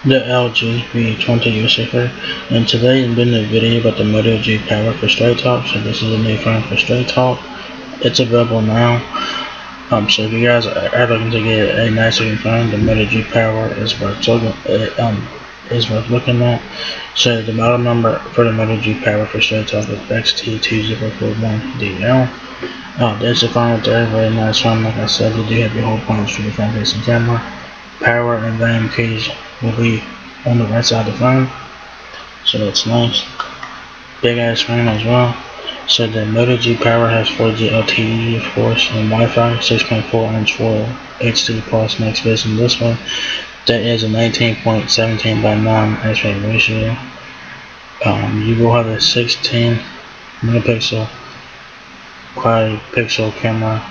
The LG V20 USA, and today I'm doing a video about the Moto G Power for Straight Talk. So this is a new phone for Straight Talk. It's available now. So if you guys are looking to get a nice looking phone, the Moto G Power is worth looking at. So the model number for the Moto G Power for Straight Talk is XT2041DL. There's a phone right there, very nice phone. Like I said, you do have your whole punch for the front facing camera. Power and volume keys will be on the right side of the phone, so that's nice. Big ass screen as well. So the Moto G Power has 4G LTE, of course, and Wi-Fi, 6.4 inch for HD plus max vision display. That is a 19.17:9 aspect ratio. You will have a 16 megapixel quad pixel camera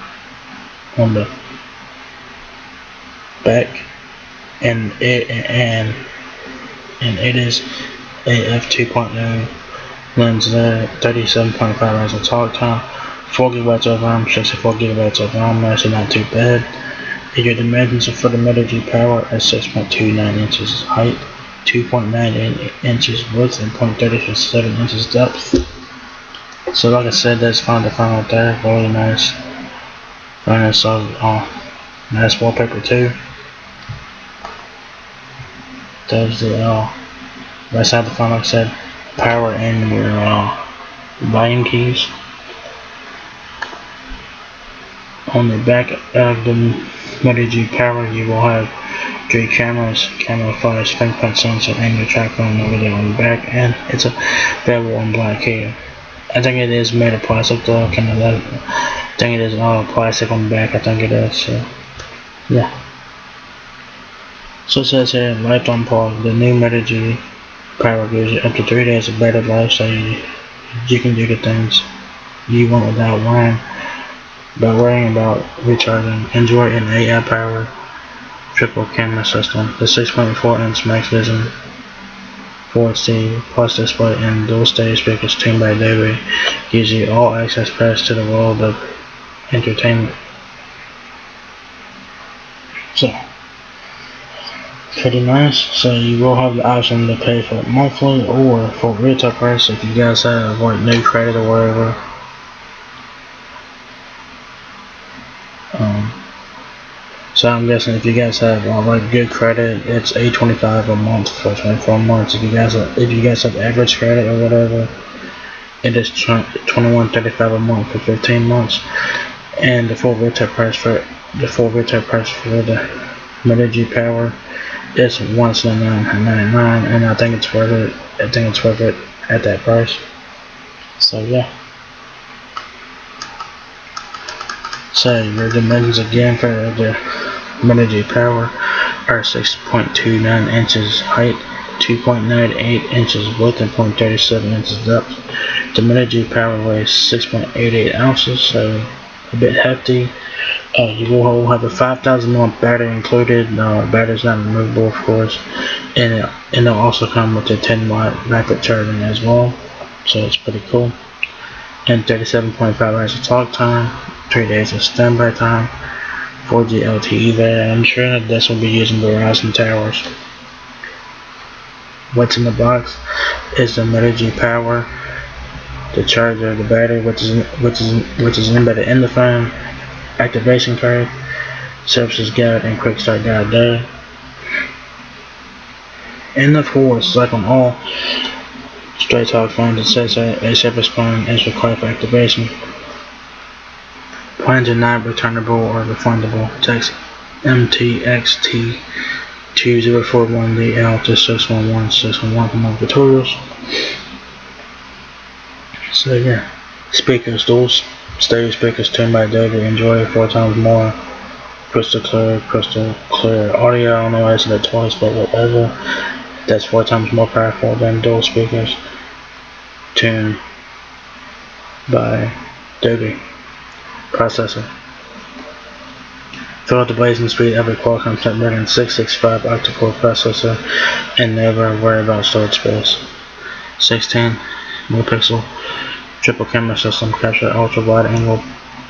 on the back, and it is a f2.0 lens there, 37.5 hours of talk time, 4 GB of RAM, 64 GB of RAM, so not too bad. And your dimensions for the Moto G Power are 6.29 inches height, 2.98 inches width, and 0.37 inches depth. So like I said, that's found the phone right there, really nice. Very nice, nice wallpaper too. There's the right side of the phone, like I said, power and your volume keys. On the back of the Moto G Power, you will have 3 cameras, camera flash, fingerprint sensor, and your track phone over there on the back, and it's available in black here. I think it is made of plastic though, I think it is plastic on the back, I think it is, so yeah. So it says here, lifetime pause. The new Moto G Power gives you up to 3 days of battery life, so you can do the things you want without worrying about recharging. Enjoy an AI powered triple camera system. The 6.4 inch max vision 4HD plus display and dual stage speakers tuned by Dolby gives you all access pass to the world of entertainment. So pretty nice. So you will have the option to pay for it monthly or for retail price if you guys have like no credit or whatever. So I'm guessing if you guys have like good credit, it's $8.25 a month for 24 months. If you guys have average credit or whatever, it is $21.35 a month for 15 months. And the full retail price for the Moto G Power is $179.99, and I think it's worth it. I think it's worth it at that price. So yeah. So your dimensions again for the Moto G Power are 6.29 inches height, 2.98 inches width, and 0.37 inches depth. The Moto G Power weighs 6.88 ounces, so a bit hefty. You will have a 5,000 mAh battery included. Battery's not removable, of course, and it'll also come with a 10-watt rapid charging as well, so it's pretty cool. And 37.5 hours of talk time, 3 days of standby time, 4G LTE there. I'm sure this will be using Verizon towers. What's in the box is the Moto G Power, the charger, the battery, which is embedded in the phone, activation card, services guide, and quick start guide there. And of course, like on all Straight Talk phones, it says that a service plan is required for activation. Plans are not returnable or refundable. Text MTXT2041DL to 611 for more tutorials. So yeah, speakers, dual stereo speakers tuned by Dolby. Enjoy 4 times more crystal clear audio. I don't know why I said that twice, but whatever. That's 4 times more powerful than dual speakers tuned by Dolby processor. Feel the blazing speed of a Qualcomm Snapdragon 665 octa-core processor and never worry about storage space. 16 megapixel triple camera system, capture ultra wide angle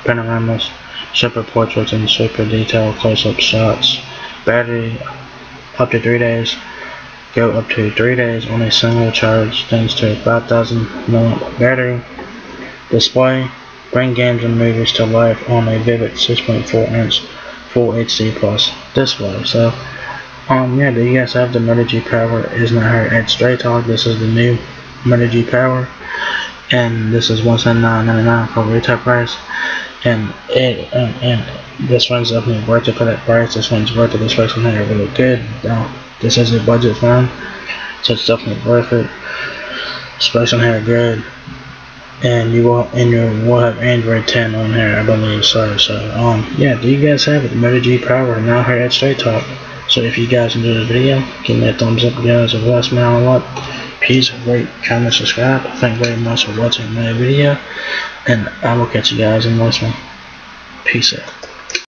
panoramas, super portraits, and super detailed close-up shots. Battery up to 3 days. go up to 3 days on a single charge thanks to a 5000 mAh battery. Display, bring games and movies to life on a vivid 6.4-inch Full HD Plus display. So, yeah, do you guys have the Moto G Power? Is not her at Straight Talk. This is the new Moto G Power, and this is $179.99 for retail price. And this one's definitely worth it for that price. This one's worth it. This place on here really good. This is a budget phone, so it's definitely worth it. Space on here good. And you will have Android 10 on here, I believe. So yeah, do you guys have it? Moto G Power now here at Straight Talk. So if you guys enjoyed the video, give me a thumbs up, guys, and let me know a lot. Please rate, comment, subscribe. Thank you very much for watching my video, and I will catch you guys in the next one. Peace out.